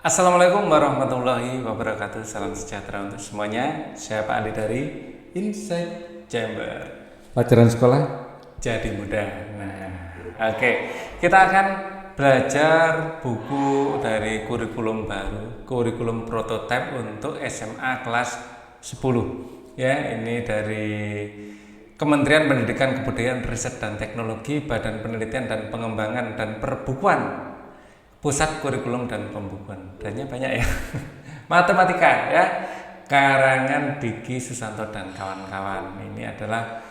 Assalamualaikum warahmatullahi wabarakatuh. Salam sejahtera untuk semuanya. Saya Pak Ali dari Insight Chamber. Pelajaran sekolah jadi mudah. Oke. Kita akan belajar buku dari kurikulum baru, kurikulum prototipe untuk SMA kelas 10. Ya, ini dari Kementerian Pendidikan, Kebudayaan, Riset dan Teknologi, Badan Penelitian dan Pengembangan dan Perbukuan, Pusat Kurikulum dan Pembukuan. Dannya banyak ya. Matematika ya, karangan Diki Susanto dan kawan-kawan. Ini adalah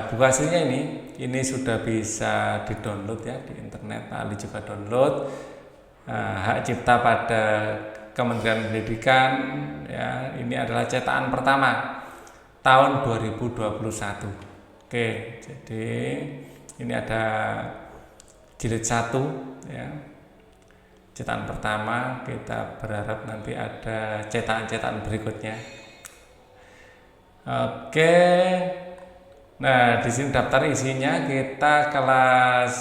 buku hasilnya ini sudah bisa di-download ya di internet. Pak Ali juga download. Hak cipta pada Kementerian Pendidikan ya. Ini adalah cetakan pertama tahun 2021. Oke, jadi ini ada jilid 1 ya. Cetakan pertama, kita berharap nanti ada cetakan-cetakan berikutnya. Oke. Nah, di sini daftar isinya kita kelas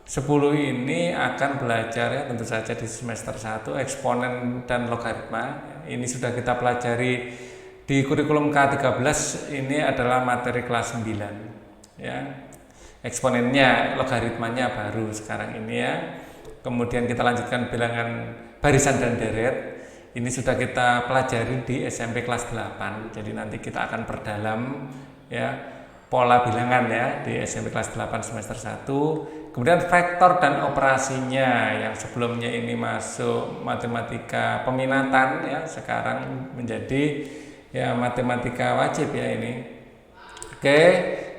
10 ini akan belajar ya tentu saja di semester 1 eksponen dan logaritma. Ini sudah kita pelajari di kurikulum K13, ini adalah materi kelas 9 ya. Eksponennya, logaritmanya baru sekarang ini ya. Kemudian kita lanjutkan bilangan barisan dan deret. Ini sudah kita pelajari di SMP kelas 8. Jadi nanti kita akan perdalam ya pola bilangan ya di SMP kelas 8 semester 1. Kemudian vektor dan operasinya yang sebelumnya ini masuk matematika peminatan ya, sekarang menjadi ya matematika wajib ya ini. Oke,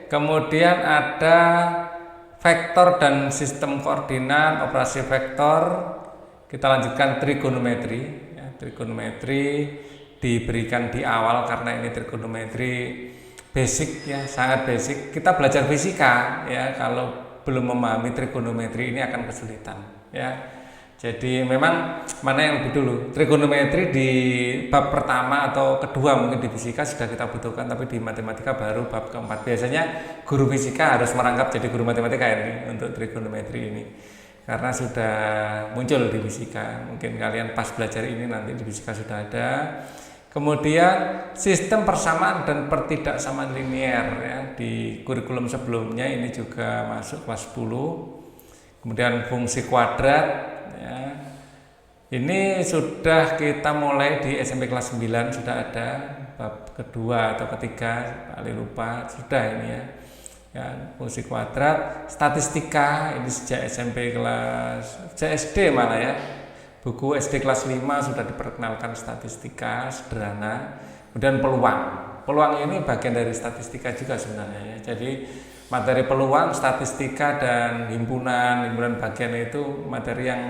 kemudian ada vektor dan sistem koordinat, operasi vektor. Kita lanjutkan trigonometri ya, trigonometri diberikan di awal karena ini trigonometri basic ya, sangat basic. Kita belajar fisika ya, kalau belum memahami trigonometri ini akan kesulitan ya. Jadi memang mana yang lebih dulu, trigonometri di bab pertama atau kedua mungkin di fisika sudah kita butuhkan, tapi di matematika baru bab keempat. Biasanya guru fisika harus merangkap jadi guru matematika ini untuk trigonometri ini, karena sudah muncul di fisika. Mungkin kalian pas belajar ini nanti di fisika sudah ada. Kemudian sistem persamaan dan pertidaksamaan linear ya, di kurikulum sebelumnya ini juga masuk kelas 10. Kemudian fungsi kuadrat ya. Ini sudah kita mulai di SMP kelas 9 sudah ada bab kedua atau ketiga, paling lupa sudah ini ya. Ya, fungsi kuadrat, statistika ini sejak SMP kelas SD malah ya. Buku SD kelas 5 sudah diperkenalkan statistika sederhana. Kemudian peluang. Peluang ini bagian dari statistika juga sebenarnya ya. Jadi materi peluang, statistika dan himpunan bagian itu materi yang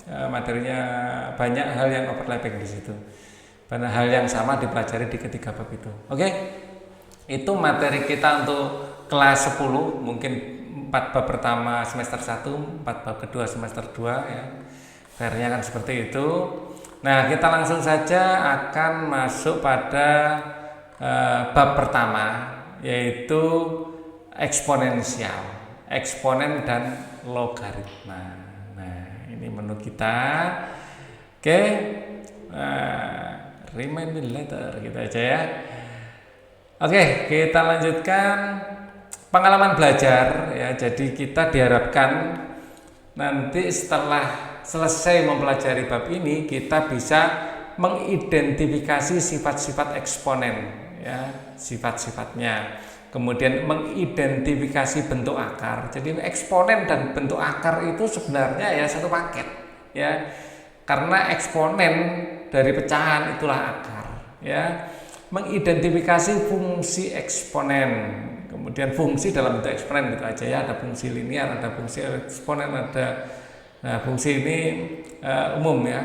materinya banyak hal yang overlapping di situ. Banyak hal yang sama dipelajari di ketiga bab itu. Oke. Itu materi kita untuk kelas 10, mungkin 4 bab pertama semester 1, 4 bab kedua semester 2 ya. Fairnya kan seperti itu. Nah, kita langsung saja akan masuk pada bab pertama, yaitu eksponensial, eksponen dan logaritma. Nah, ini menu kita. Oke, remind me later gitu aja ya. Oke, kita lanjutkan pengalaman belajar ya. Jadi kita diharapkan nanti setelah selesai mempelajari bab ini kita bisa mengidentifikasi sifat-sifat eksponen ya, sifat-sifatnya. Kemudian mengidentifikasi bentuk akar. Jadi eksponen dan bentuk akar itu sebenarnya ya satu paket ya. Karena eksponen dari pecahan itulah akar ya. Mengidentifikasi fungsi eksponen. Kemudian fungsi dalam bentuk eksponen gitu aja ya. Ada fungsi linear, ada fungsi eksponen, ada fungsi ini umum ya.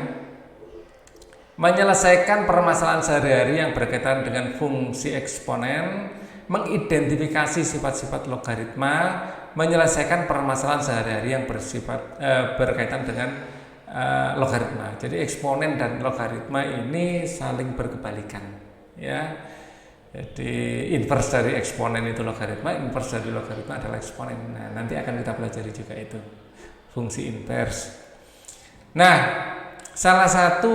Menyelesaikan permasalahan sehari-hari yang berkaitan dengan fungsi eksponen, mengidentifikasi sifat-sifat logaritma, menyelesaikan permasalahan sehari-hari yang berkaitan dengan logaritma. Jadi eksponen dan logaritma ini saling berkebalikan ya. Jadi inverse dari eksponen itu logaritma, inverse dari logaritma adalah eksponen. Nah, nanti akan kita pelajari juga itu fungsi inverse. Nah, Salah satu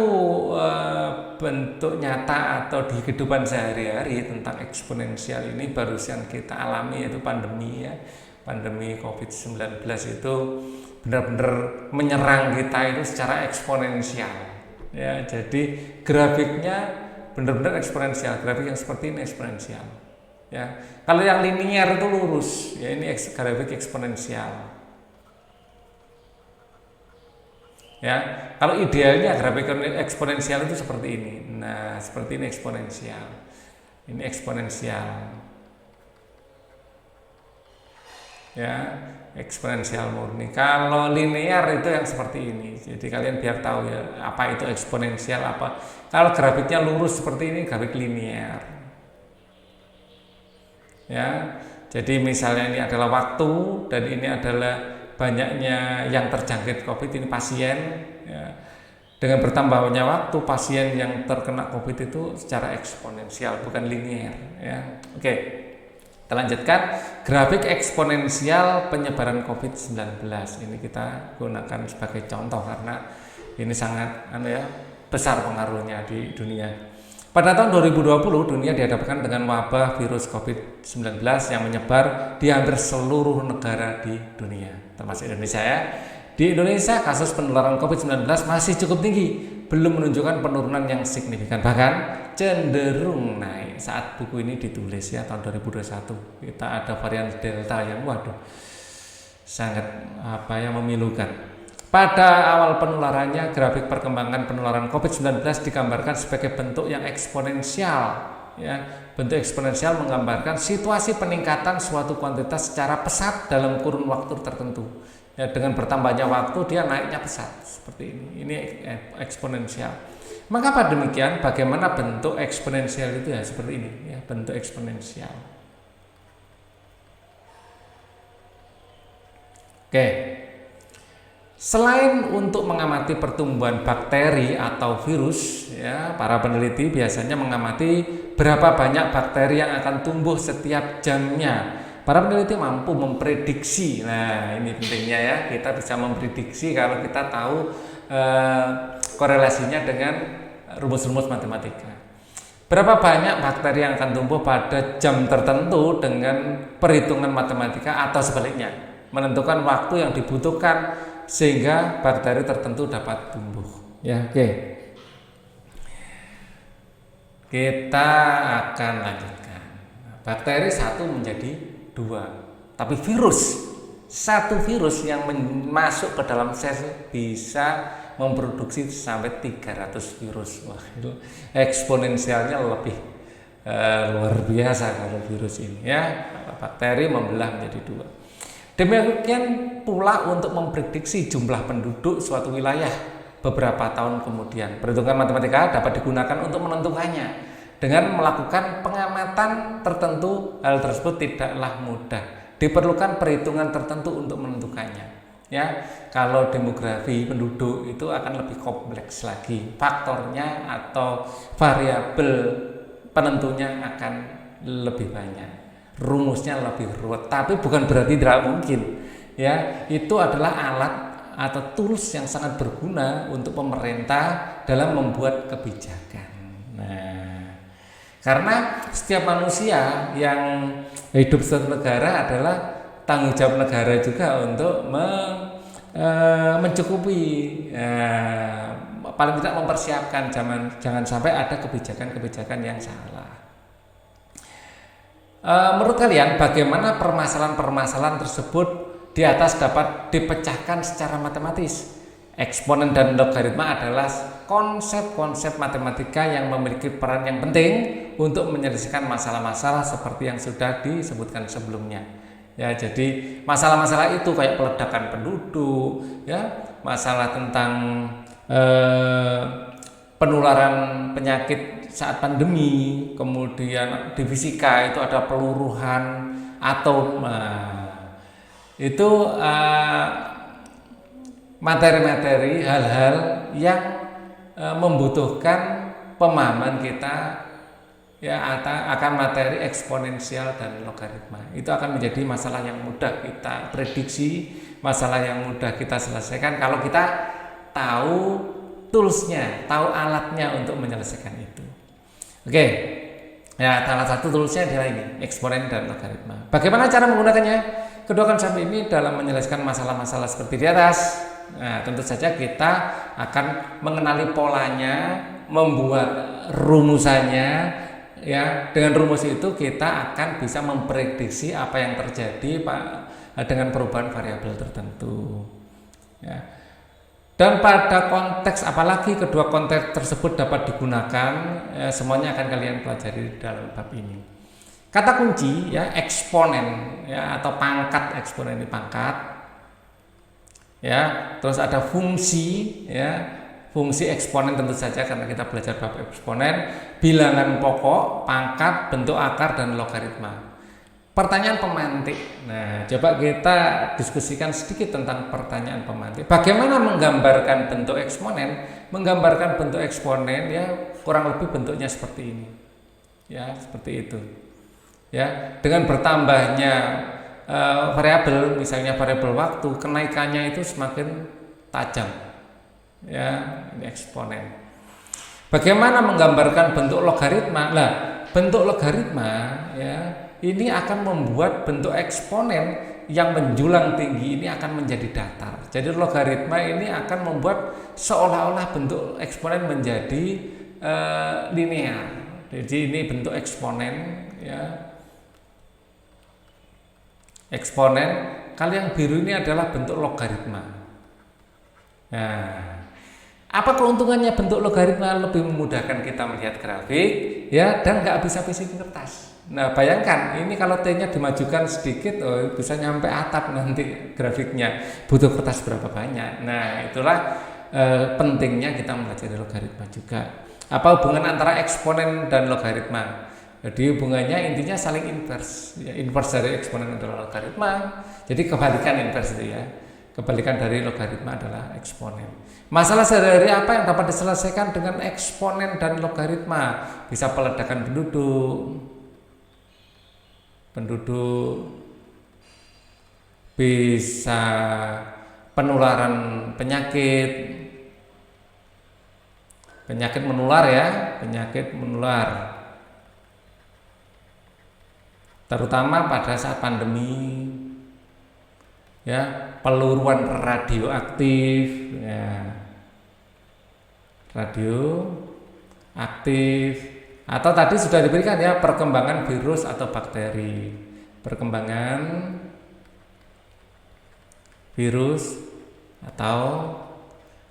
bentuk nyata atau di kehidupan sehari-hari tentang eksponensial ini barusan kita alami, yaitu pandemi ya. Pandemi COVID-19 itu benar-benar menyerang kita itu secara eksponensial ya. Jadi grafiknya benar-benar eksponensial, grafik yang seperti ini eksponensial ya. Kalau yang linier itu lurus ya, ini grafik eksponensial ya. Kalau idealnya grafik eksponensial itu seperti ini. Nah, seperti ini eksponensial. Ini eksponensial. Ya, eksponensial murni. Kalau linear itu yang seperti ini. Jadi kalian biar tahu ya apa itu eksponensial apa. Kalau grafiknya lurus seperti ini grafik linear. Ya. Jadi misalnya ini adalah waktu dan ini adalah banyaknya yang terjangkit COVID, ini pasien ya. Dengan bertambahnya waktu pasien yang terkena COVID itu secara eksponensial bukan linear ya. Oke. Kita lanjutkan grafik eksponensial penyebaran COVID-19. Ini kita gunakan sebagai contoh karena ini sangat besar pengaruhnya di dunia. Pada tahun 2020 dunia dihadapkan dengan wabah virus COVID-19 yang menyebar di hampir seluruh negara di dunia, termasuk Indonesia ya. Di Indonesia kasus penularan COVID-19 masih cukup tinggi, belum menunjukkan penurunan yang signifikan, bahkan cenderung naik saat buku ini ditulis ya, tahun 2021. Kita ada varian Delta yang sangat memilukan. Pada awal penularannya, grafik perkembangan penularan COVID-19 digambarkan sebagai bentuk yang eksponensial ya. Bentuk eksponensial menggambarkan situasi peningkatan suatu kuantitas secara pesat dalam kurun waktu tertentu. Ya, dengan bertambahnya waktu dia naiknya pesat seperti ini. Ini eksponensial. Mengapa demikian? Bagaimana bentuk eksponensial itu ya seperti ini ya, bentuk eksponensial. Oke. Selain untuk mengamati pertumbuhan bakteri atau virus ya, para peneliti biasanya mengamati berapa banyak bakteri yang akan tumbuh setiap jamnya. Para peneliti mampu memprediksi. Nah, ini pentingnya ya, kita bisa memprediksi kalau kita tahu korelasinya dengan rumus-rumus matematika. Berapa banyak bakteri yang akan tumbuh pada jam tertentu dengan perhitungan matematika atau sebaliknya, menentukan waktu yang dibutuhkan sehingga bakteri tertentu dapat tumbuh. Ya, oke. Kita akan lanjutkan. Bakteri satu menjadi 2, tapi satu virus yang masuk ke dalam sel bisa memproduksi sampai 300 virus. Wah, itu eksponensialnya lebih luar biasa kalau virus ini ya. Bakteri membelah menjadi 2. Demikian pula untuk memprediksi jumlah penduduk suatu wilayah beberapa tahun kemudian. Perhitungan matematika dapat digunakan untuk menentukannya. Dengan melakukan pengamatan tertentu, hal tersebut tidaklah mudah. Diperlukan perhitungan tertentu untuk menentukannya. Ya, kalau demografi penduduk itu akan lebih kompleks lagi. Faktornya atau variabel penentunya akan lebih banyak. Rumusnya lebih ruwet, tapi bukan berarti tidak mungkin. Ya, itu adalah alat atau tools yang sangat berguna untuk pemerintah dalam membuat kebijakan. Nah, karena setiap manusia yang hidup di suatu negara adalah tanggung jawab negara juga untuk mencukupi, paling tidak mempersiapkan, jangan sampai ada kebijakan-kebijakan yang salah. Menurut kalian bagaimana permasalahan-permasalahan tersebut di atas dapat dipecahkan secara matematis? Eksponen dan logaritma adalah konsep-konsep matematika yang memiliki peran yang penting untuk menyelesaikan masalah-masalah seperti yang sudah disebutkan sebelumnya. Ya, jadi masalah-masalah itu kayak peledakan penduduk, ya, masalah tentang penularan penyakit saat pandemi, kemudian di fisika itu ada peluruhan atom. Itu materi-materi, hal-hal yang membutuhkan pemahaman kita ya akan materi eksponensial dan logaritma. Itu akan menjadi masalah yang mudah kita prediksi, masalah yang mudah kita selesaikan kalau kita tahu toolsnya, tahu alatnya untuk menyelesaikan itu. Oke, ya salah satu toolsnya adalah ini, eksponen dan logaritma. Bagaimana cara menggunakannya? Kedua konsep ini dalam menyelesaikan masalah-masalah seperti di atas. Nah, tentu saja kita akan mengenali polanya, membuat rumusannya, ya. Dengan rumus itu kita akan bisa memprediksi apa yang terjadi dengan perubahan variabel tertentu. Ya. Dan pada konteks apalagi kedua konteks tersebut dapat digunakan, semuanya akan kalian pelajari dalam bab ini. Kata kunci ya eksponen ya atau pangkat, eksponen ini pangkat. Ya, terus ada fungsi ya. Fungsi eksponen tentu saja karena kita belajar bab eksponen, bilangan pokok, pangkat, bentuk akar dan logaritma. Pertanyaan pemantik. Nah, coba kita diskusikan sedikit tentang pertanyaan pemantik. Bagaimana menggambarkan bentuk eksponen? Menggambarkan bentuk eksponen ya kurang lebih bentuknya seperti ini. Ya, seperti itu. Ya, dengan bertambahnya variabel, misalnya variabel waktu, kenaikannya itu semakin tajam. Ya, ini eksponen. Bagaimana menggambarkan bentuk logaritma? Nah, bentuk logaritma ya ini akan membuat bentuk eksponen yang menjulang tinggi ini akan menjadi datar. Jadi logaritma ini akan membuat seolah-olah bentuk eksponen menjadi linear. Jadi ini bentuk eksponen ya. Eksponen, kalau yang biru ini adalah bentuk logaritma. Nah, apa keuntungannya bentuk logaritma? Lebih memudahkan kita melihat grafik ya dan nggak bisa bisik kertas. Nah, bayangkan ini kalau T-nya dimajukan sedikit, bisa nyampe atap nanti grafiknya. Butuh kertas berapa banyak. Nah, itulah pentingnya kita mempelajari logaritma juga. Apa hubungan antara eksponen dan logaritma? Jadi hubungannya intinya saling invers. Ya, invers dari eksponen adalah logaritma. Jadi kebalikan invers itu ya. Kebalikan dari logaritma adalah eksponen. Masalah sehari-hari apa yang dapat diselesaikan dengan eksponen dan logaritma? Bisa peledakan penduduk, bisa penularan penyakit menular ya, penyakit menular, terutama pada saat pandemi, ya, peluruan radioaktif, ya, radioaktif. Atau tadi sudah diberikan ya perkembangan virus atau bakteri. Perkembangan virus atau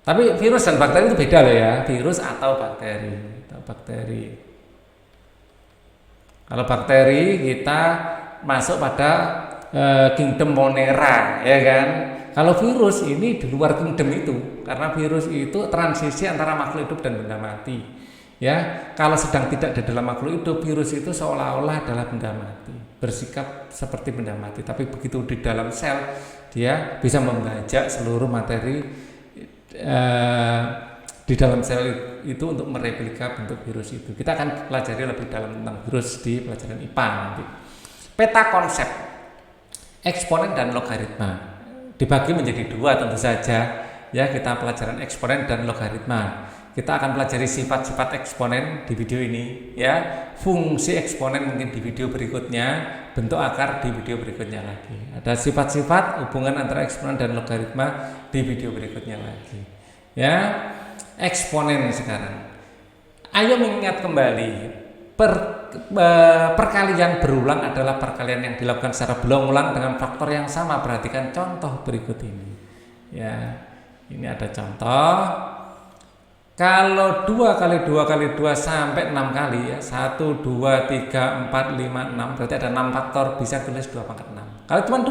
tapi virus dan bakteri itu beda loh ya. Virus atau bakteri. Kalau bakteri kita masuk pada kingdom Monera ya kan. Kalau virus ini di luar kingdom itu karena virus itu transisi antara makhluk hidup dan benda mati. Ya, kalau sedang tidak di dalam makhluk hidup, virus itu seolah-olah adalah benda mati, bersikap seperti benda mati. Tapi begitu di dalam sel, dia bisa membajak seluruh materi di dalam sel itu untuk mereplika bentuk virus itu. Kita akan pelajari lebih dalam tentang virus di pelajaran IPA nanti. Peta konsep eksponen dan logaritma dibagi menjadi dua tentu saja. Ya, kita pelajaran eksponen dan logaritma. Kita akan pelajari sifat-sifat eksponen di video ini ya, fungsi eksponen mungkin di video berikutnya, bentuk akar di video berikutnya lagi. Ada sifat-sifat hubungan antara eksponen dan logaritma di video berikutnya lagi. Ya, eksponen sekarang. Ayo mengingat kembali perkalian berulang adalah perkalian yang dilakukan secara berulang dengan faktor yang sama. Perhatikan contoh berikut ini. Ya, ini ada contoh. Kalau 2 kali 2 kali 2 sampai 6 kali ya, 1, 2, 3, 4, 5, 6, berarti ada 6 faktor, bisa tulis 2 pangkat 6. Kalau cuma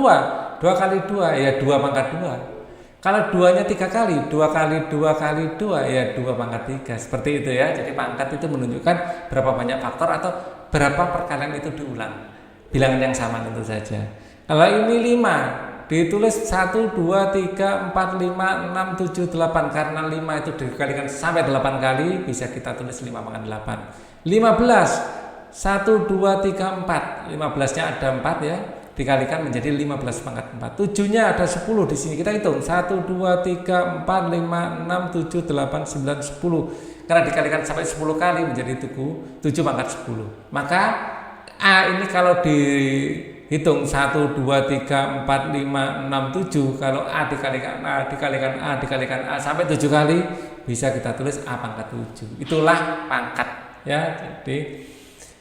2 kali 2 ya 2 pangkat 2. Kalau 2-nya 3 kali, 2 kali 2 kali 2 ya 2 pangkat 3. Seperti itu ya, jadi pangkat itu menunjukkan berapa banyak faktor atau berapa perkalian itu diulang. Bilangan yang sama tentu saja. Kalau ini 5, ditulis 1, 2, 3, 4, 5, 6, 7, 8. Karena 5 itu dikalikan sampai 8 kali, bisa kita tulis 5 pangkat 8. 15, 1, 2, 3, 4. 15 nya ada 4 ya. dikalikan menjadi 15 pangkat 4. 7-nya ada 10 di sini. Kita hitung 1 2 3 4 5 6 7 8 9 10. Karena dikalikan sampai 10 kali menjadi 7 pangkat 10. Maka A ini kalau dihitung 1 2 3 4 5 6 7, kalau A dikalikan A dikalikan A dikalikan A sampai 7 kali, bisa kita tulis A pangkat 7. Itulah pangkat ya. Jadi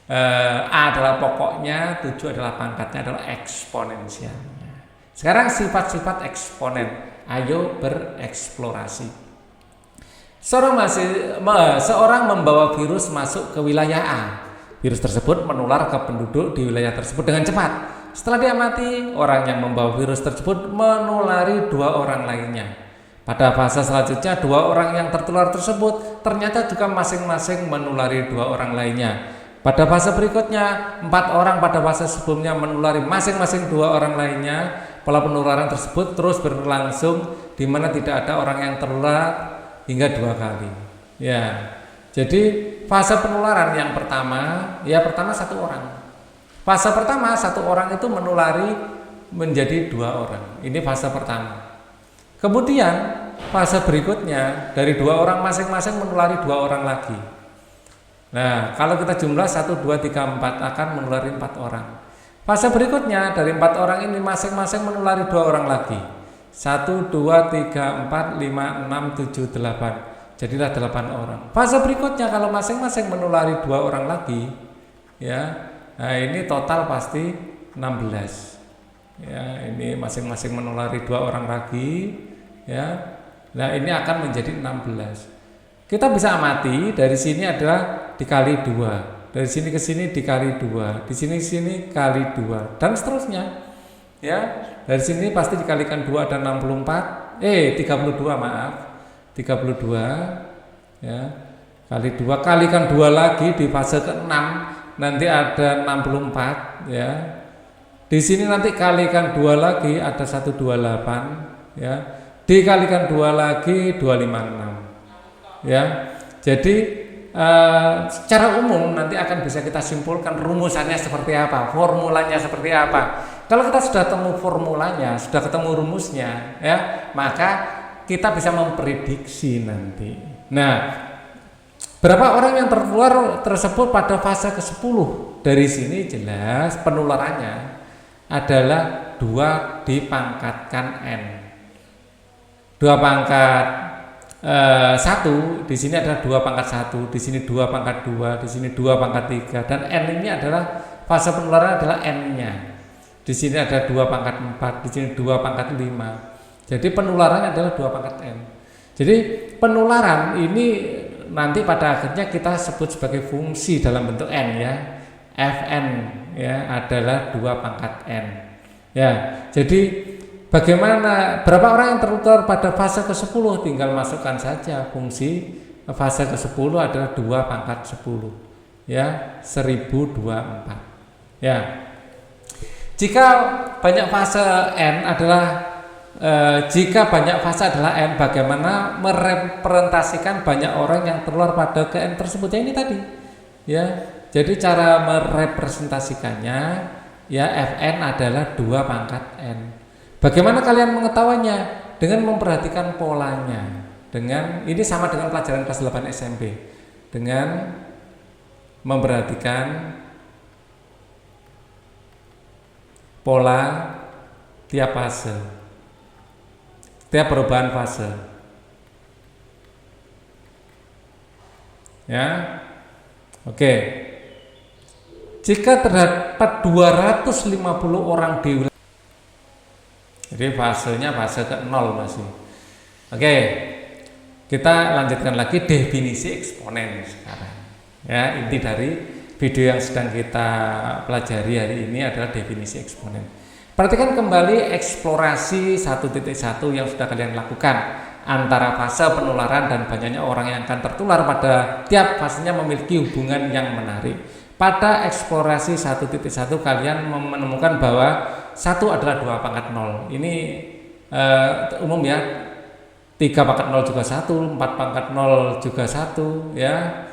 A adalah pokoknya, 7 adalah pangkatnya, adalah eksponensialnya. Sekarang sifat-sifat eksponen. Ayo bereksplorasi. Seorang membawa virus masuk ke wilayah A. Virus tersebut menular ke penduduk di wilayah tersebut dengan cepat. Setelah dia mati, orang yang membawa virus tersebut menulari 2 orang lainnya. Pada fase selanjutnya, 2 orang yang tertular tersebut ternyata juga masing-masing menulari 2 orang lainnya. Pada fase berikutnya, 4 orang pada fase sebelumnya menulari masing-masing 2 orang lainnya. Pola penularan tersebut terus berlangsung, di mana tidak ada orang yang tertular hingga 2 kali. Ya, jadi fase penularan yang pertama, pertama 1 orang. Fase pertama 1 orang itu menulari menjadi 2 orang. Ini fase pertama. Kemudian fase berikutnya dari 2 orang masing-masing menulari 2 orang lagi. Nah, kalau kita jumlah 1 2 3 4 akan menulari 4 orang. Fase berikutnya dari 4 orang ini masing-masing menulari 2 orang lagi. 1 2 3 4 5 6 7 8. Jadilah 8 orang. Fase berikutnya kalau masing-masing menulari 2 orang lagi, ya. Nah, ini total pasti 16. Ya, ini masing-masing menulari 2 orang lagi, ya. Nah, ini akan menjadi 16. Kita bisa amati dari sini adalah dikali 2, dari sini ke sini dikali 2, di sini ke sini kali 2, dan seterusnya. Ya, dari sini pasti dikalikan 2 ada 64, 32 maaf, 32, ya, kali 2 kalikan 2 lagi di fase ke-6 nanti ada 64, ya. Di sini nanti kalikan 2 lagi ada 128, ya. Dikalikan 2 lagi 256. Ya, jadi secara umum nanti akan bisa kita simpulkan rumusannya seperti apa, formulanya seperti apa. Kalau kita sudah ketemu formulanya, sudah ketemu rumusnya, ya, maka kita bisa memprediksi nanti. Nah, berapa orang yang tertular tersebut pada fase ke-10? Dari sini jelas penularannya adalah 2 dipangkatkan N. 2 pangkat 1, di sini adalah 2 pangkat 1, di sini 2 pangkat 2, di sini 2 pangkat 3, dan N ini adalah fase penularan adalah N-nya. Di sini ada 2 pangkat 4, di sini 2 pangkat 5. Jadi penularannya adalah 2 pangkat N. Jadi penularan ini nanti pada akhirnya kita sebut sebagai fungsi dalam bentuk N, ya. Fn, ya, adalah 2 pangkat N. Ya, jadi bagaimana, berapa orang yang tertular pada fase ke-10? Tinggal masukkan saja fungsi fase ke-10 adalah 2 pangkat 10, ya, 1024. Ya. Jika banyak fase N adalah N, bagaimana merepresentasikan banyak orang yang tertular pada ke N tersebut? Ya, ini tadi. Ya. Jadi cara merepresentasikannya, ya, Fn adalah 2 pangkat N. Bagaimana kalian mengetahuinya? Dengan memperhatikan polanya. Ini sama dengan pelajaran kelas 8 SMP. Dengan memperhatikan pola tiap fase, tiap perubahan fase. Ya. Oke. Jika terdapat 250 orang di wilayah, jadi fasenya fase ke-0 masih. Oke, kita lanjutkan lagi definisi eksponen sekarang. Ya, inti dari video yang sedang kita pelajari hari ini adalah definisi eksponen. Perhatikan kembali eksplorasi 1.1 yang sudah kalian lakukan antara fase penularan dan banyaknya orang yang akan tertular pada tiap fasenya memiliki hubungan yang menarik. Pada eksplorasi 1.1 kalian menemukan bahwa 1 adalah 2 pangkat 0. Ini umum, ya. 3 pangkat 0 juga 1, 4 pangkat 0 juga 1, ya.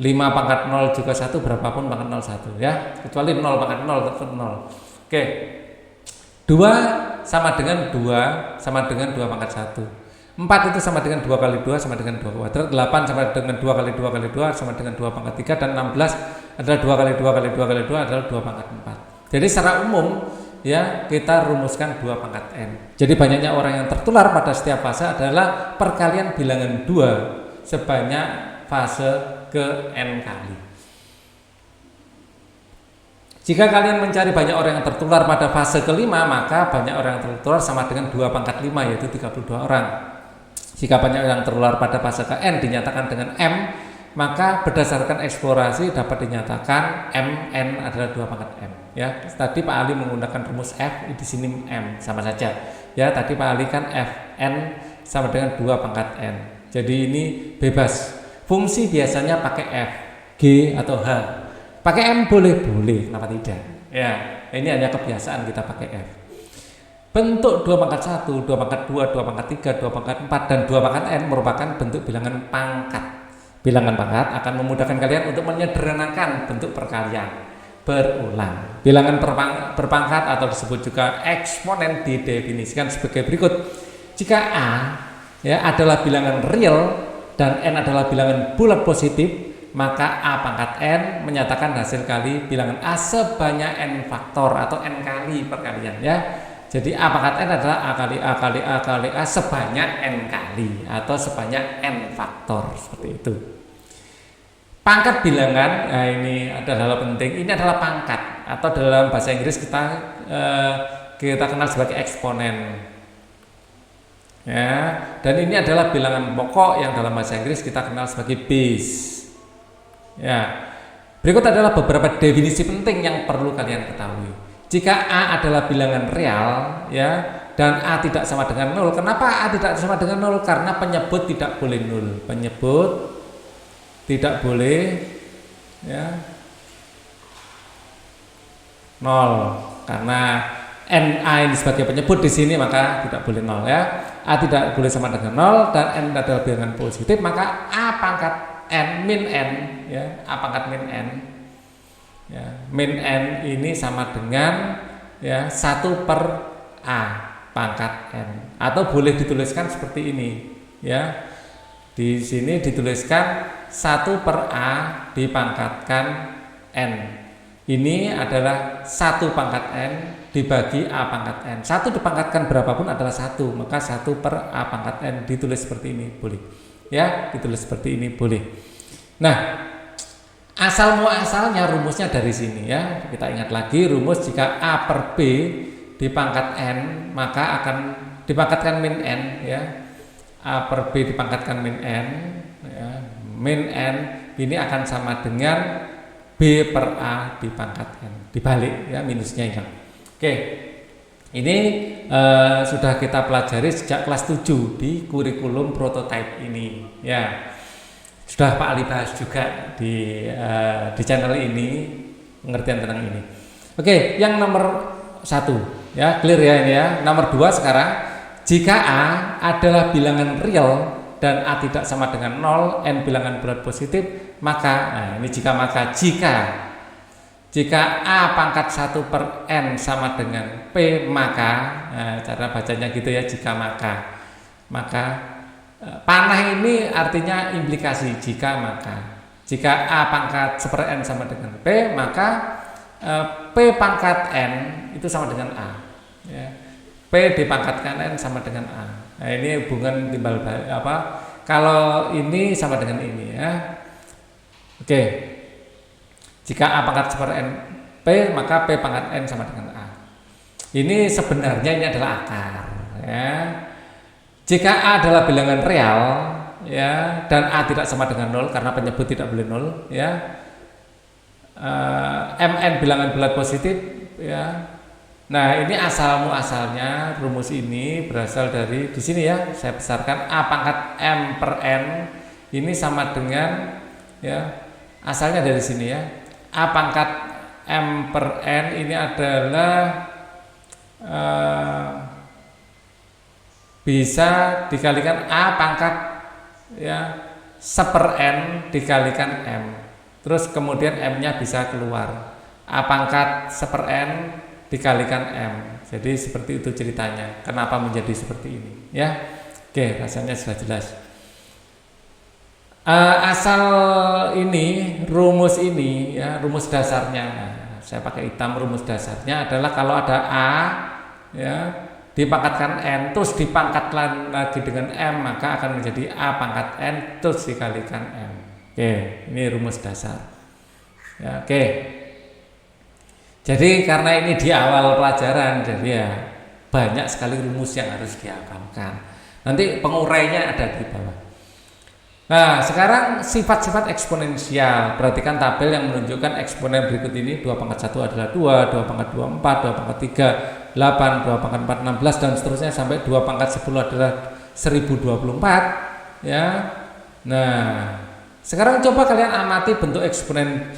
5 pangkat 0 juga 1, berapapun pangkat 0 1, ya. Kecuali 0 pangkat 0 tetap 0. Oke. 2 sama dengan 2 sama dengan 2 pangkat 1. 4 itu sama dengan 2 kali 2 sama dengan 2 kuadrat. 8 sama dengan 2 kali 2 kali 2 sama dengan 2 pangkat 3. Dan 16 adalah 2 kali 2 kali 2 kali 2 adalah 2 pangkat 4. Jadi secara umum ya kita rumuskan 2 pangkat n. Jadi banyaknya orang yang tertular pada setiap fase adalah perkalian bilangan 2 sebanyak fase ke n kali. Jika kalian mencari banyak orang yang tertular pada fase kelima, maka banyak orang yang tertular sama dengan 2 pangkat 5, yaitu 32 orang. Jika banyak orang yang tertular pada fase ke n dinyatakan dengan m, maka berdasarkan eksplorasi dapat dinyatakan mn adalah 2 pangkat m. Ya, tadi Pak Ali menggunakan rumus f, di sini m sama saja. Ya, tadi Pak Ali kan fn sama dengan 2 pangkat n. Jadi ini bebas. Fungsi biasanya pakai f, g atau h. Pakai m boleh, kenapa tidak? Ya, ini hanya kebiasaan kita pakai f. Bentuk 2 pangkat 1, 2 pangkat 2, 2 pangkat 3, 2 pangkat 4, dan 2 pangkat n merupakan bentuk bilangan pangkat. Bilangan pangkat akan memudahkan kalian untuk menyederhanakan bentuk perkalian berulang. Bilangan berpangkat atau disebut juga eksponen didefinisikan sebagai berikut. Jika a ya adalah bilangan real dan n adalah bilangan bulat positif, maka a pangkat n menyatakan hasil kali bilangan a sebanyak n faktor atau n kali perkalian ya. Jadi a pangkat n adalah a kali a kali a kali a sebanyak n kali atau sebanyak n faktor, seperti itu. Pangkat bilangan, nah ini adalah hal penting. Ini adalah pangkat atau dalam bahasa Inggris kita kenal sebagai eksponen. Ya, dan ini adalah bilangan pokok yang dalam bahasa Inggris kita kenal sebagai base. Ya, berikut adalah beberapa definisi penting yang perlu kalian ketahui. Jika a adalah bilangan real, ya, dan a tidak sama dengan 0. Kenapa a tidak sama dengan 0? Karena penyebut tidak boleh 0. Penyebut tidak boleh ya 0. Karena na ini sebagai penyebut di sini maka tidak boleh 0 ya. A tidak boleh sama dengan 0 dan n adalah bilangan positif, maka a pangkat n min n ya, a pangkat min n ya, min n ini sama dengan ya 1 per a pangkat n, atau boleh dituliskan seperti ini ya. Di sini dituliskan 1 per a dipangkatkan n. Ini adalah 1 pangkat n dibagi a pangkat n. 1 dipangkatkan berapapun adalah 1, maka 1 per a pangkat n ditulis seperti ini boleh. Ya, ditulis seperti ini boleh. Nah, asal muasalnya rumusnya dari sini ya. Kita ingat lagi rumus, jika a per b dipangkat n maka akan dipangkatkan min n ya. A per b dipangkatkan min n ya. Min n ini akan sama dengan b per a dipangkat n, dibalik ya, minusnya hilang. Oke, ini sudah kita pelajari sejak kelas 7 di kurikulum prototype ini ya. Sudah Pak Ali bahas juga di channel ini pengertian tentang ini. Oke, yang nomor 1 ya, clear ya ini ya. Nomor 2 sekarang, jika a adalah bilangan real dan a tidak sama dengan 0, n bilangan bulat positif, maka nah ini jika a pangkat 1 per n sama dengan p, maka cara bacanya gitu ya, jika maka panah ini artinya implikasi jika a pangkat 1 per n sama dengan p, maka p pangkat n itu sama dengan a ya. P dipangkatkan n sama dengan a. Nah, ini hubungan timbal balik apa? Kalau ini sama dengan ini ya. Oke. Jika a pangkat 1 per n p, maka p pangkat n sama dengan a. Ini sebenarnya ini adalah akar ya. Jika a adalah bilangan real ya, dan a tidak sama dengan 0 karena penyebut tidak boleh 0 ya. Mn bilangan bulat positif ya. Nah, ini asal muasalnya rumus ini berasal dari di sini ya. Saya besarkan a pangkat m per n ini sama dengan ya, asalnya dari sini ya. A pangkat m per n ini adalah bisa dikalikan a pangkat ya 1 per n dikalikan m. Terus kemudian m-nya bisa keluar. A pangkat 1 per n dikalikan m Jadi seperti itu ceritanya. Kenapa menjadi seperti ini? Ya, oke, rasanya sudah jelas. Asal ini, rumus ini, ya, rumus dasarnya. Nah, saya pakai hitam. Rumus dasarnya adalah kalau ada A, ya, dipangkatkan N, terus dipangkat lagi dengan M, maka akan menjadi A pangkat N, terus dikalikan M. Oke, ini rumus dasar. Ya, oke. Jadi karena ini di awal pelajaran, jadi ya banyak sekali rumus yang harus dihafalkan. Nanti pengurainya ada di bawah. Nah, sekarang sifat-sifat eksponensial. Perhatikan tabel yang menunjukkan eksponen berikut ini. 2 pangkat 1 adalah 2, 2 pangkat 2 4, 2 pangkat 3 8, 2 pangkat 4 16 dan seterusnya sampai 2 pangkat 10 adalah 1024, ya. Nah, sekarang coba kalian amati bentuk eksponen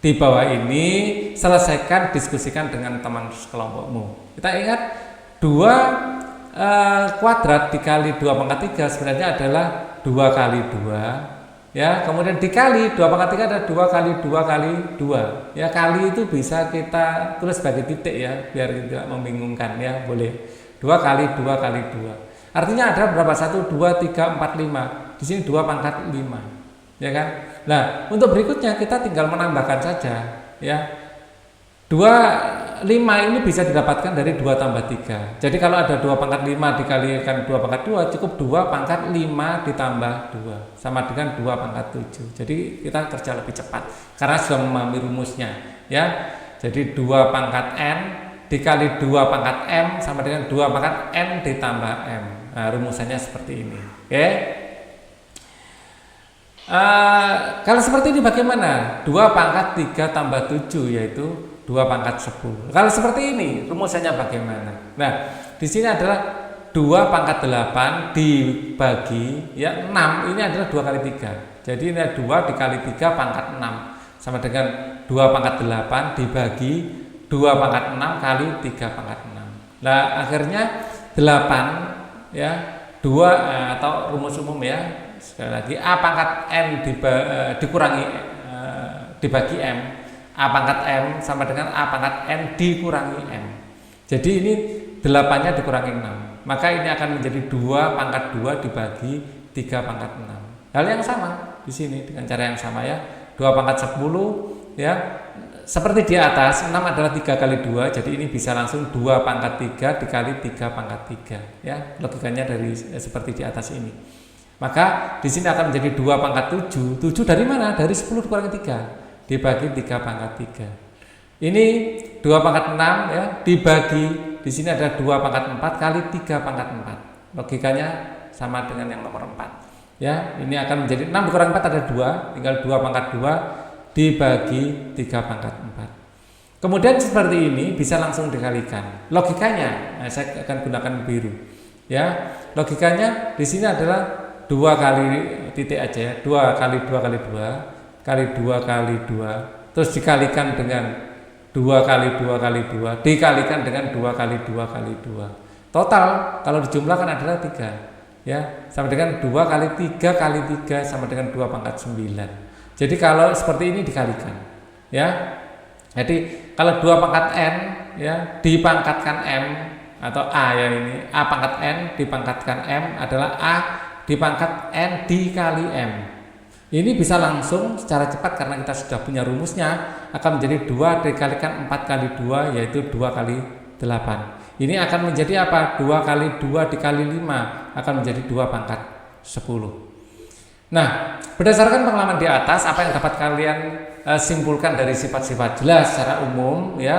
di bawah ini, selesaikan, diskusikan dengan teman sekelompokmu. Kita ingat 2 kuadrat dikali 2 pangkat 3 sebenarnya adalah 2 kali 2, ya. Kemudian dikali 2 pangkat 3 ada 2 kali 2 kali 2, ya. Kali itu bisa kita tulis sebagai titik, ya, biar tidak membingungkan, ya. Boleh 2 kali 2 kali 2, artinya ada berapa? 1, 2, 3, 4, 5. Di sini 2 pangkat 5, ya kan. Nah, untuk berikutnya kita tinggal menambahkan saja, ya. 5 ini bisa didapatkan dari 2 tambah 3. Jadi kalau ada 2 pangkat 5 dikalikan 2 pangkat 2, cukup 2 pangkat 5 ditambah 2, sama dengan 2 pangkat 7. Jadi kita kerja lebih cepat karena sudah memahami rumusnya, ya. Jadi 2 pangkat N dikali 2 pangkat M sama dengan 2 pangkat N ditambah M. Nah, rumusannya seperti ini. Oke. Kalau seperti ini bagaimana? 2 pangkat 3 tambah 7 yaitu 2 pangkat 10. Kalau seperti ini rumusannya bagaimana? Nah, di sini adalah 2 pangkat 8 dibagi, ya, 6. Ini adalah 2 kali 3. Jadi ini 2 dikali 3 pangkat 6 sama dengan 2 pangkat 8 dibagi 2 pangkat 6 kali 3 pangkat 6. Nah, akhirnya 8, ya, 2 atau rumus umum, ya. Sekali lagi A pangkat N dikurangi dibagi M. A pangkat M sama dengan A pangkat N dikurangi M. Jadi ini 8-nya dikurangi 6. Maka ini akan menjadi 2 pangkat 2 dibagi 3 pangkat 6. Hal yang sama di sini dengan cara yang sama, ya. 2 pangkat 10, ya. Seperti di atas, 6 adalah 3 kali 2. Jadi ini bisa langsung 2 pangkat 3 dikali 3 pangkat 3, ya. Logikanya dari seperti di atas ini. Maka di sini akan menjadi 2 pangkat 7. 7 dari mana? Dari 10 dikurangi 3. Dibagi 3 pangkat 3. Ini 2 pangkat 6, ya, dibagi di sini ada 2 pangkat 4 kali 3 pangkat 4. Logikanya sama dengan yang nomor 4. Ya, ini akan menjadi 6 dikurangi 4 ada 2, tinggal 2 pangkat 2 dibagi 3 pangkat 4. Kemudian seperti ini bisa langsung dikalikan. Logikanya, saya akan gunakan biru. Ya, logikanya di sini adalah 2 kali titik aja, ya. 2 kali 2 kali 2 kali 2 kali 2 terus dikalikan dengan 2 kali 2 kali 2 dikalikan dengan 2 kali 2 kali 2. Total kalau dijumlahkan adalah 3, ya, sama dengan 2 kali 3 kali 3 sama dengan 2 pangkat 9. Jadi kalau seperti ini dikalikan, ya. Jadi kalau 2 pangkat N, ya, dipangkatkan M atau A, ya, ini A pangkat N dipangkatkan M adalah A dipangkat N dikali M. Ini bisa langsung secara cepat karena kita sudah punya rumusnya, akan menjadi 2 dikalikan 4 kali 2 yaitu 2 kali 8. Ini akan menjadi apa? 2 kali 2 dikali 5 akan menjadi 2 pangkat 10. Nah, berdasarkan pengalaman di atas, apa yang dapat kalian simpulkan dari sifat-sifat? Jelas secara umum, ya,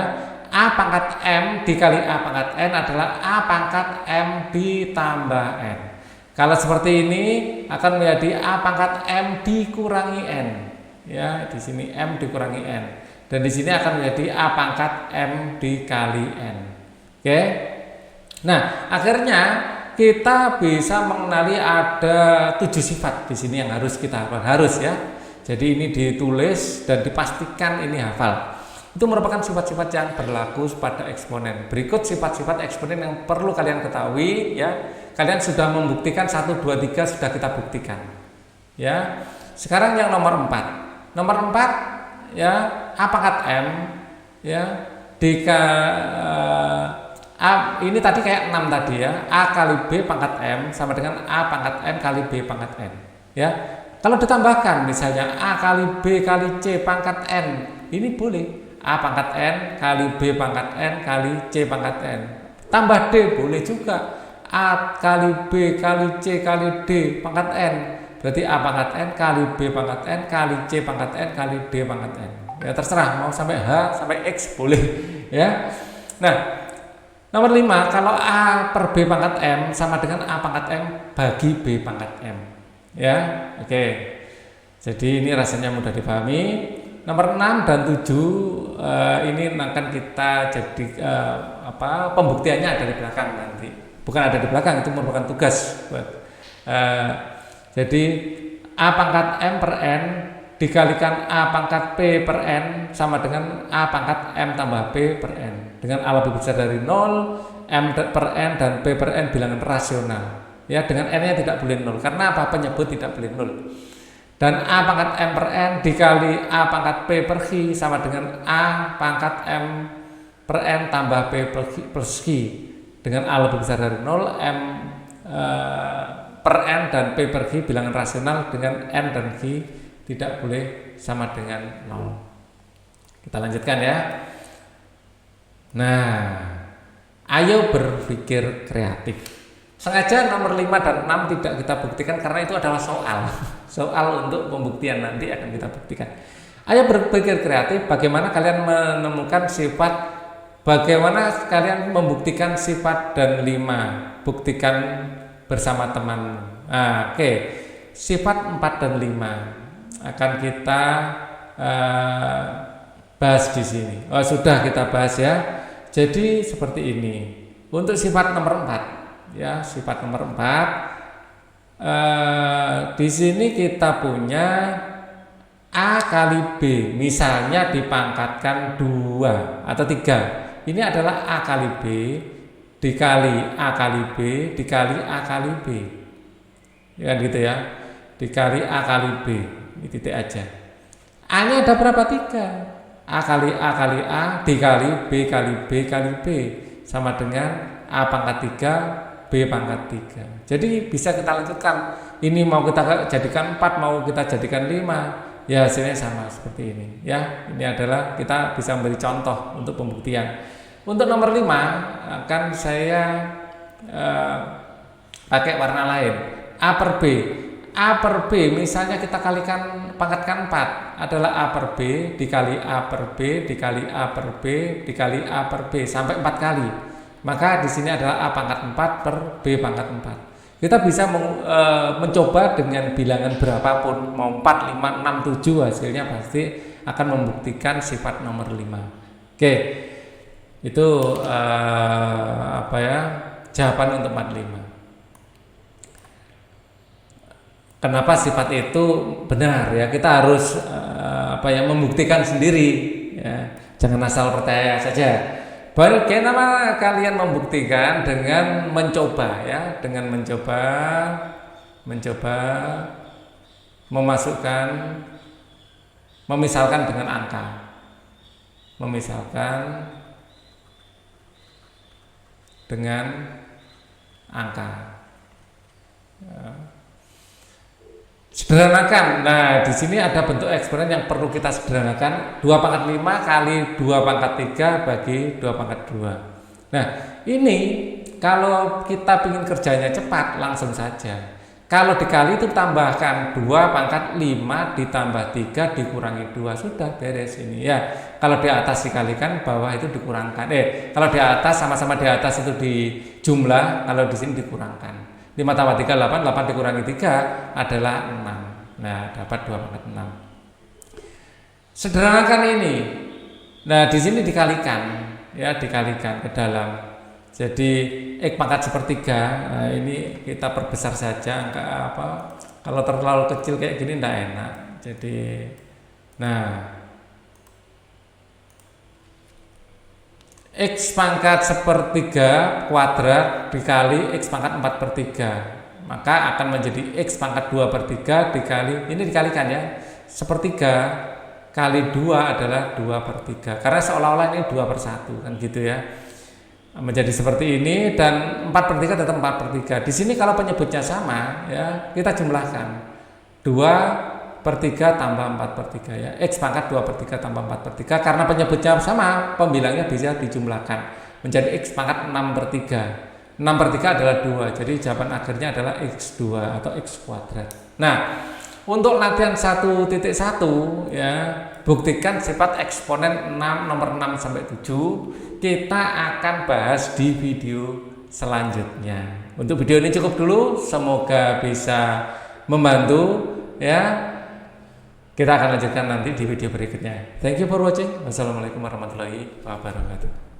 A pangkat M dikali A pangkat N adalah A pangkat M ditambah N. Kalau seperti ini akan menjadi A pangkat M dikurangi N, ya, di sini M dikurangi N, dan di sini akan menjadi A pangkat M dikali N. Oke. Nah, akhirnya kita bisa mengenali ada 7 sifat di sini yang harus kita hafal, harus, ya. Jadi ini ditulis dan dipastikan ini hafal. Itu merupakan sifat-sifat yang berlaku pada eksponen. Berikut sifat-sifat eksponen yang perlu kalian ketahui, ya. Kalian sudah membuktikan 1, 2, 3 sudah kita buktikan, ya. Sekarang yang nomor 4. Nomor 4, ya, A pangkat M, ya, ini tadi kayak 6 tadi ya. A kali B pangkat M sama dengan A pangkat M kali B pangkat N. Ya. Kalau ditambahkan misalnya A kali B kali C pangkat N, ini boleh. A pangkat N kali B pangkat N kali C pangkat N. Tambah D boleh juga. A kali B kali C kali D pangkat N. Berarti A pangkat N kali B pangkat N kali C pangkat N kali D pangkat N. Ya terserah mau sampai H sampai X boleh ya. Nah, nomor 5, kalau A per B pangkat M sama dengan A pangkat M bagi B pangkat M. Ya, oke. Jadi ini rasanya mudah dipahami. Nomor 6 dan 7 ini akan kita jadi pembuktiannya ada di belakang nanti. Bukan ada di belakang, itu merupakan tugas buat. Jadi A pangkat M per N dikalikan A pangkat P per N sama dengan A pangkat M tambah P per N. Dengan A lebih besar dari 0, M per N dan P per N bilangan rasional. Ya, dengan N-nya tidak boleh 0. Karena apa? Penyebut tidak boleh 0. Dan A pangkat M per N dikali A pangkat P per Q sama dengan A pangkat M per N tambah P per Q. Dengan A lebih besar dari 0, M per N dan P per Q bilangan rasional dengan N dan Q tidak boleh sama dengan 0. Kita lanjutkan ya. Nah, ayo berpikir kreatif. Sengaja nomor 5 dan 6 tidak kita buktikan karena itu adalah soal untuk pembuktian nanti akan kita buktikan. Ayo berpikir kreatif bagaimana kalian menemukan sifat, bagaimana kalian membuktikan sifat dan 5. Buktikan bersama teman. Oke. Sifat 4 dan 5 akan kita bahas di sini. Sudah kita bahas ya. Jadi seperti ini. Untuk sifat nomor 4, ya, sifat nomor 4. Di sini kita punya A kali B, misalnya dipangkatkan 2 atau 3. Ini adalah A kali B dikali A kali B dikali A kali B. Ya gitu ya. Dikali A kali B. Ini titik aja. A-nya ada berapa? 3. A kali A kali A dikali B kali B kali B sama dengan A pangkat 3 B pangkat 3. Jadi bisa kita lanjutkan. Ini mau kita jadikan 4, mau kita jadikan 5. Ya hasilnya sama seperti ini. Ya, ini adalah kita bisa memberi contoh untuk pembuktian. Untuk nomor 5 akan saya pakai warna lain. A per B. A per B misalnya kita kalikan pangkatkan 4 adalah A per B dikali A per B dikali A per B dikali A per B sampai 4 kali. Maka di sini adalah A pangkat 4 per B pangkat 4. Kita bisa mencoba dengan bilangan berapapun, mau 4, 5, 6, 7 hasilnya pasti akan membuktikan sifat nomor 5. Oke. Itu jawaban untuk 45. Kenapa sifat itu benar ya? Kita harus membuktikan sendiri ya. Jangan asal percaya saja. Bagaimana kalian membuktikan? Dengan mencoba ya, dengan mencoba memasukkan, memisalkan dengan angka. Memisalkan dengan angka. Ya. Sederhanakan. Nah, di sini ada bentuk eksperimen yang perlu kita sederhanakan. 2 pangkat 5 kali 2 pangkat 3 bagi 2 pangkat 2. Nah, ini kalau kita ingin kerjanya cepat langsung saja. Kalau dikali itu tambahkan 2 pangkat 5 ditambah 3 dikurangi 2. Sudah beres ini ya. Kalau di atas dikalikan, bawah itu dikurangkan. Kalau di atas sama-sama di atas itu dijumlah, kalau di sini dikurangkan. 5 tambah 3 8, 8 dikurangi 3 adalah 6. Nah, dapat 2 pangkat 6. Sederhanakan ini. Nah, di sini dikalikan ya, dikalikan ke dalam. Jadi X pangkat sepertiga. Nah, ini kita perbesar saja angka kalau terlalu kecil kayak gini enggak enak. Jadi X pangkat sepertiga kuadrat dikali X pangkat 4 per 3, maka akan menjadi X pangkat 2 per 3 dikali, ini dikalikan ya, sepertiga kali 2 adalah 2 per 3, karena seolah-olah ini 2 per 1 kan gitu ya. menjadi seperti ini, dan 4/3 tetap 4/3. Di sini kalau penyebutnya sama ya, kita jumlahkan 2/3 tambah 4/3 ya, X pangkat 2/3 tambah 4/3, karena penyebutnya sama, pembilangnya bisa dijumlahkan menjadi X pangkat 6/3. 6/3 adalah 2, jadi jawaban akhirnya adalah X2 atau X kuadrat. Nah, untuk latihan 1.1 ya, buktikan sifat eksponen 6 nomor 6 sampai 7 kita akan bahas di video selanjutnya. Untuk video ini cukup dulu, semoga bisa membantu ya. Kita akan lanjutkan nanti di video berikutnya. Thank you for watching. Wassalamualaikum warahmatullahi wabarakatuh.